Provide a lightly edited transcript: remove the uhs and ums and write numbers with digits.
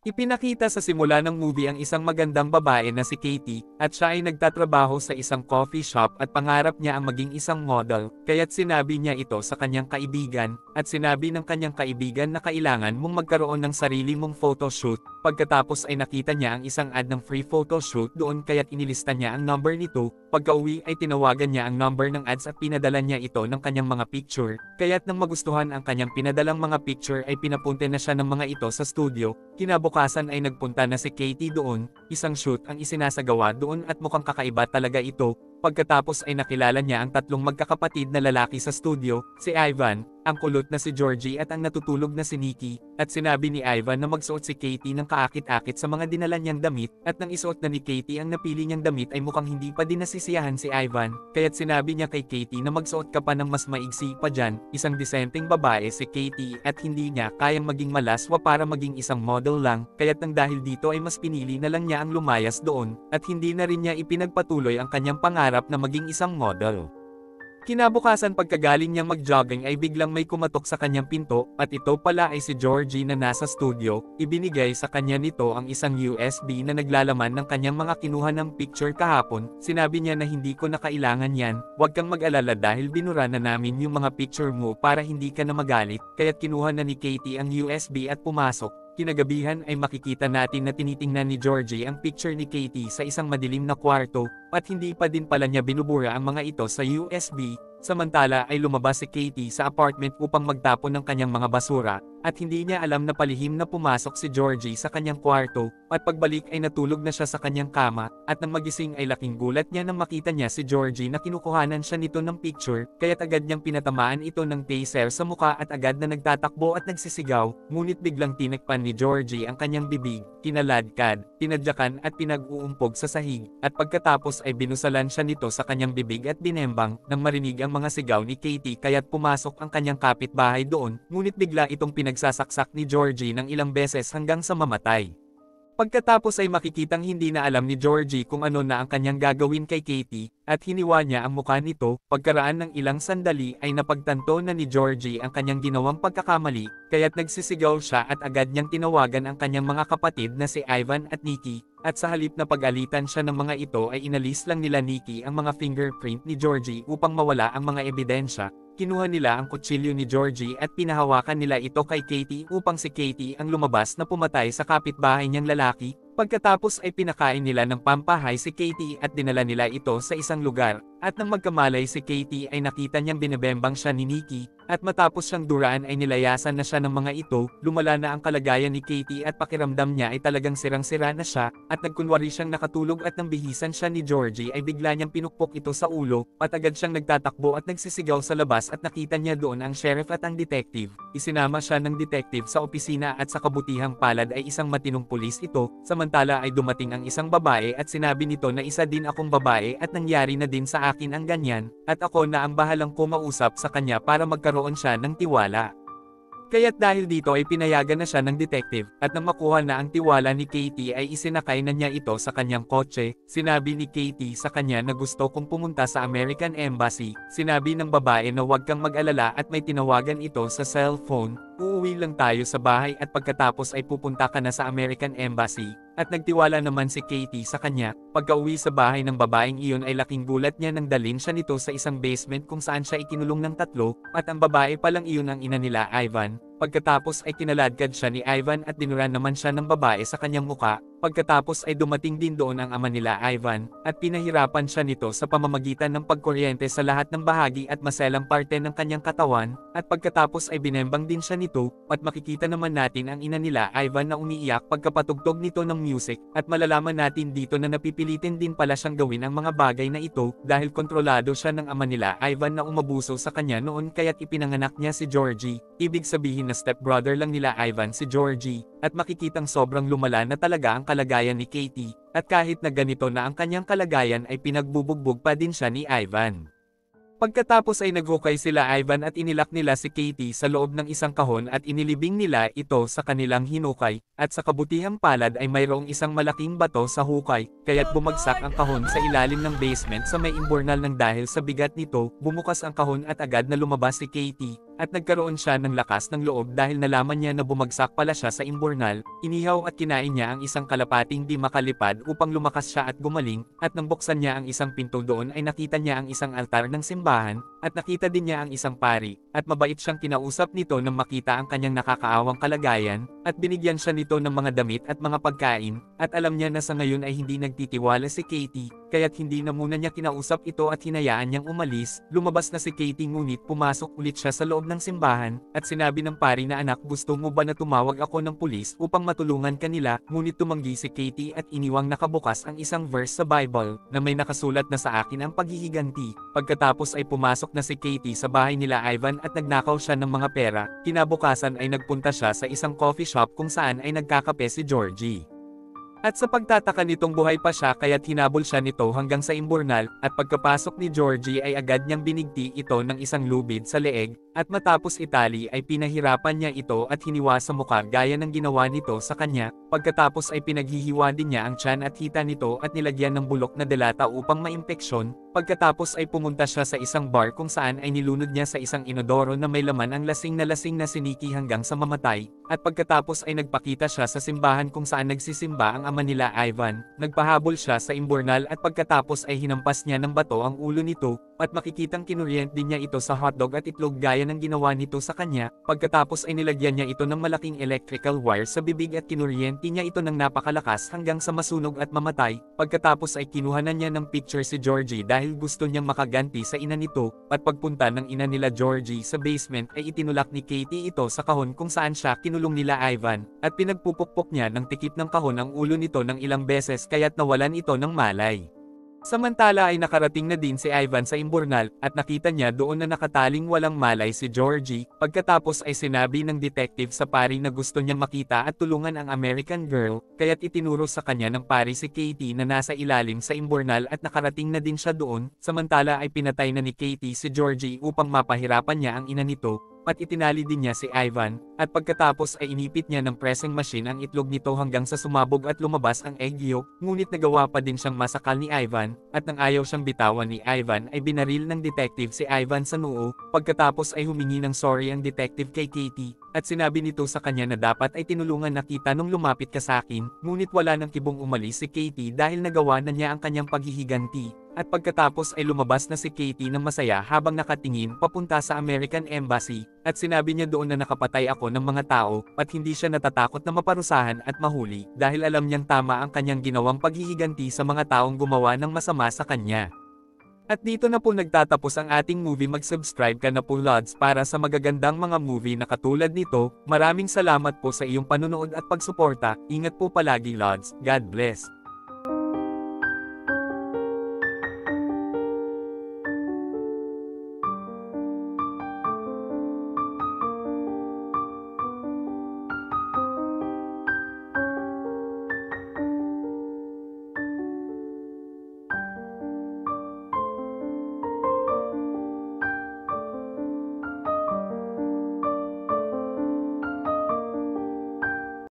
Ipinakita sa simula ng movie ang isang magandang babae na si Katie, at siya ay nagtatrabaho sa isang coffee shop at pangarap niya ang maging isang model, kaya't sinabi niya ito sa kanyang kaibigan, at sinabi ng kanyang kaibigan na kailangan mong magkaroon ng sarili mong photoshoot. Pagkatapos ay nakita niya ang isang ad ng free photoshoot doon kaya't inilista niya ang number nito. Pagka-uwi ay tinawagan niya ang number ng ads at pinadala niya ito ng kanyang mga picture, kaya't nang magustuhan ang kanyang pinadalang mga picture ay pinapunte na siya ng mga ito sa studio. Kinabukasan ay nagpunta na si Katie doon, isang shoot ang isinasagawa doon at mukhang kakaiba talaga ito. Pagkatapos ay nakilala niya ang tatlong magkakapatid na lalaki sa studio, si Ivan, ang kulot na si Georgie at ang natutulog na si Nikki, at sinabi ni Ivan na magsuot si Katie ng kaakit-akit sa mga dinala niyang damit, at nang isuot na ni Katie ang napili niyang damit ay mukhang hindi pa din nasisiyahan si Ivan, kaya't sinabi niya kay Katie na magsuot ka pa ng mas maigsi pa dyan. Isang disenteng babae si Katie at hindi niya kayang maging malaswa para maging isang model lang, kaya't nang dahil dito ay mas pinili na lang niya ang lumayas doon, at hindi na rin niya ipinagpatuloy ang kanyang pangarap na maging isang model. Kinabukasan pagkagaling niyang mag-jogging ay biglang may kumatok sa kanyang pinto, at ito pala ay si Georgie na nasa studio. Ibinigay sa kanya nito ang isang USB na naglalaman ng kanyang mga kinuha ng picture kahapon. Sinabi niya na hindi ko na kailangan yan, huwag kang mag-alala dahil binura na namin yung mga picture mo para hindi ka na magalit, kaya't kinuha na ni Katie ang USB at pumasok. Kinagabihan ay makikita natin na tinitingnan ni Georgie ang picture ni Katie sa isang madilim na kwarto, at hindi pa din pala niya binubura ang mga ito sa USB. Samantala ay lumabas si Katie sa apartment upang magtapon ng kanyang mga basura, at hindi niya alam na palihim na pumasok si Georgie sa kanyang kwarto, at pagbalik ay natulog na siya sa kanyang kama, at nang magising ay laking gulat niya nang makita niya si Georgie na kinukuhanan siya nito ng picture, kaya't agad niyang pinatamaan ito ng taser sa muka at agad na nagtatakbo at nagsisigaw, ngunit biglang tinekpan ni Georgie ang kanyang bibig, kinaladkad, tinadyakan at pinag-uumpog sa sahig, at pagkatapos ay binusalan siya nito sa kanyang bibig at binembang. Nang marinig ang mga sigaw ni Katie kaya't pumasok ang kanyang kapitbahay doon, ngunit bigla itong pinagsasaksak ni Georgie ng ilang beses hanggang sa mamatay. Pagkatapos ay makikitang hindi na alam ni Georgie kung ano na ang kanyang gagawin kay Katie, at hiniwa niya ang mukha nito. Pagkaraan ng ilang sandali ay napagtanto na ni Georgie ang kanyang ginawang pagkakamali, kaya't nagsisigaw siya at agad niyang tinawagan ang kanyang mga kapatid na si Ivan at Nikki, at sa halip na pag-alitan siya ng mga ito ay inalis lang nila Nikki ang mga fingerprint ni Georgie upang mawala ang mga ebidensya. Kinuha nila ang kutsilyo ni Georgie at pinahawakan nila ito kay Katie upang si Katie ang lumabas na pumatay sa kapitbahay niyang lalaki. Pagkatapos ay pinakain nila ng pampahay si Katie at dinala nila ito sa isang lugar, at nang magkamalay si Katie ay nakita niyang binebembang siya ni Nikki, at matapos siyang duraan ay nilayasan na siya ng mga ito. Lumala na ang kalagayan ni Katie at pakiramdam niya ay talagang sirang-sira na siya, at nagkunwari siyang nakatulog at nang bihisan siya ni Georgie ay bigla niyang pinukpok ito sa ulo, at agad siyang nagtatakbo at nagsisigaw sa labas at nakita niya doon ang sheriff at ang detective. Isinama siya ng detective sa opisina at sa kabutihang palad ay isang matinong pulis ito. Samantala ay dumating ang isang babae at sinabi nito na isa din akong babae at nangyari na din sa akin ang ganyan, at ako na ang bahalang kumausap sa kanya para magkaroon siya ng tiwala. Kaya't dahil dito ay pinayagan na siya ng detective, at nang makuha na ang tiwala ni Katie ay isinakay na niya ito sa kanyang kotse. Sinabi ni Katie sa kanya na gusto kong pumunta sa American Embassy. Sinabi ng babae na huwag kang mag-alala at may tinawagan ito sa cellphone. Uuwi lang tayo sa bahay at pagkatapos ay pupunta ka na sa American Embassy. At nagtiwala naman si Katie sa kanya. Pagka-uwi sa bahay ng babaeng iyon ay laking gulat niya nang dalhin siya nito sa isang basement kung saan siya ikinulong ng 3, at ang babae palang iyon ang ina nila Ivan. Pagkatapos ay kinaladkad siya ni Ivan at dinuran naman siya ng babae sa kanyang muka. Pagkatapos ay dumating din doon ang ama nila Ivan, at pinahirapan siya nito sa pamamagitan ng pagkuryente sa lahat ng bahagi at maselang parte ng kanyang katawan, at pagkatapos ay binembang din siya nito, at makikita naman natin ang ina nila Ivan na umiiyak pagkapatugtog nito ng music, at malalaman natin dito na napipilitin din pala siyang gawin ang mga bagay na ito, dahil kontrolado siya ng ama nila Ivan na umabuso sa kanya noon kaya't ipinanganak niya si Georgie. Ibig sabihin na stepbrother lang nila Ivan si Georgie, at makikitang sobrang lumala na talaga ang kalagayan ni Katie, at kahit na ganito na ang kanyang kalagayan ay pinagbubugbog pa din siya ni Ivan. Pagkatapos ay naghukay sila Ivan at inilak nila si Katie sa loob ng isang kahon at inilibing nila ito sa kanilang hinukay, at sa kabutihang palad ay mayroong isang malaking bato sa hukay, kaya't bumagsak ang kahon sa ilalim ng basement sa may imburnal. Nang dahil sa bigat nito, bumukas ang kahon at agad na lumabas si Katie, at nagkaroon siya ng lakas ng loob dahil nalaman niya na bumagsak pala siya sa imburnal, inihaw at kinain niya ang isang kalapating di makalipad upang lumakas siya at gumaling, at nang buksan niya ang isang pinto doon ay nakita niya ang isang altar ng simbahan, at nakita din niya ang isang pari, at mabait siyang kinausap nito nang makita ang kanyang nakakaawang kalagayan, at binigyan siya nito ng mga damit at mga pagkain, at alam niya na sa ngayon ay hindi nagtitiwala si Katie, kaya't hindi na muna niya kinausap ito at hinayaan niyang umalis. Lumabas na si Katie ngunit pumasok ulit siya sa loob ng simbahan, at sinabi ng pari na, "Anak, gusto mo ba na tumawag ako ng pulis upang matulungan kanila?" Ngunit tumanggi si Katie at iniwang nakabukas ang isang verse sa Bible, na may nakasulat na, "Sa akin ang paghihiganti." Pagkatapos ay pumasok na si Katie sa bahay nila Ivan at nagnakaw siya ng mga pera. Kinabukasan ay nagpunta siya sa isang coffee shop kung saan ay nagkakape si Georgie. At sa pagtataka nitong buhay pa siya kaya't hinabol siya nito hanggang sa imburnal, at pagkapasok ni Georgie ay agad niyang binigti ito ng isang lubid sa leeg, at matapos itali ay pinahirapan niya ito at hiniwa sa mukha gaya ng ginawa nito sa kanya. Pagkatapos ay pinaghihiwa din niya ang tiyan at hita nito at nilagyan ng bulok na delata upang maimpeksyon. Pagkatapos ay pumunta siya sa isang bar kung saan ay nilunod niya sa isang inodoro na may laman ang lasing na siniki hanggang sa mamatay, at pagkatapos ay nagpakita siya sa simbahan kung saan nagsisimba ang ama nila Ivan. Nagpahabol siya sa imburnal at pagkatapos ay hinampas niya ng bato ang ulo nito, at makikitang kinuryent din niya ito sa hotdog at itlog gaya ng ginawa nito sa kanya. Pagkatapos ay nilagyan niya ito ng malaking electrical wire sa bibig at kinuryente niya ito ng napakalakas hanggang sa masunog at mamatay. Pagkatapos ay kinuhanan niya ng picture si Georgie dahil gusto niyang makaganti sa ina nito, at pagpunta ng ina nila Georgie sa basement ay itinulak ni Katie ito sa kahon kung saan siya kinulong nila Ivan, at pinagpupukpok niya ng tikip ng kahon ang ulo nito ng ilang beses kaya't nawalan ito ng malay. Samantala ay nakarating na din si Ivan sa imburnal, at nakita niya doon na nakataling walang malay si Georgie. Pagkatapos ay sinabi ng detective sa pari na gusto niyang makita at tulungan ang American girl, kaya't itinuro sa kanya ng pari si Katie na nasa ilalim sa imburnal at nakarating na din siya doon. Samantala ay pinatay na ni Katie si Georgie upang mapahirapan niya ang ina nito, at itinali din niya si Ivan, at pagkatapos ay inipit niya ng pressing machine ang itlog nito hanggang sa sumabog at lumabas ang egg yolk, ngunit nagawa pa din siyang masakal ni Ivan, at nang ayaw siyang bitawan ni Ivan ay binaril ng detective si Ivan sa noo. Pagkatapos ay humingi ng sorry ang detective kay Katie, at sinabi nito sa kanya na dapat ay tinulungan na kita nung lumapit ka sa akin, ngunit wala nang kibong umalis si Katie dahil nagawa na niya ang kanyang paghihiganti. At pagkatapos ay lumabas na si Katie ng masaya habang nakatingin papunta sa American Embassy, at sinabi niya doon na nakapatay ako ng mga tao, at hindi siya natatakot na maparusahan at mahuli dahil alam niyang tama ang kanyang ginawang paghihiganti sa mga taong gumawa ng masama sa kanya. At dito na po nagtatapos ang ating movie. Mag-subscribe ka na po Lods para sa magagandang mga movie na katulad nito. Maraming salamat po sa iyong panunood at pagsuporta. Ingat po palagi Lods. God bless.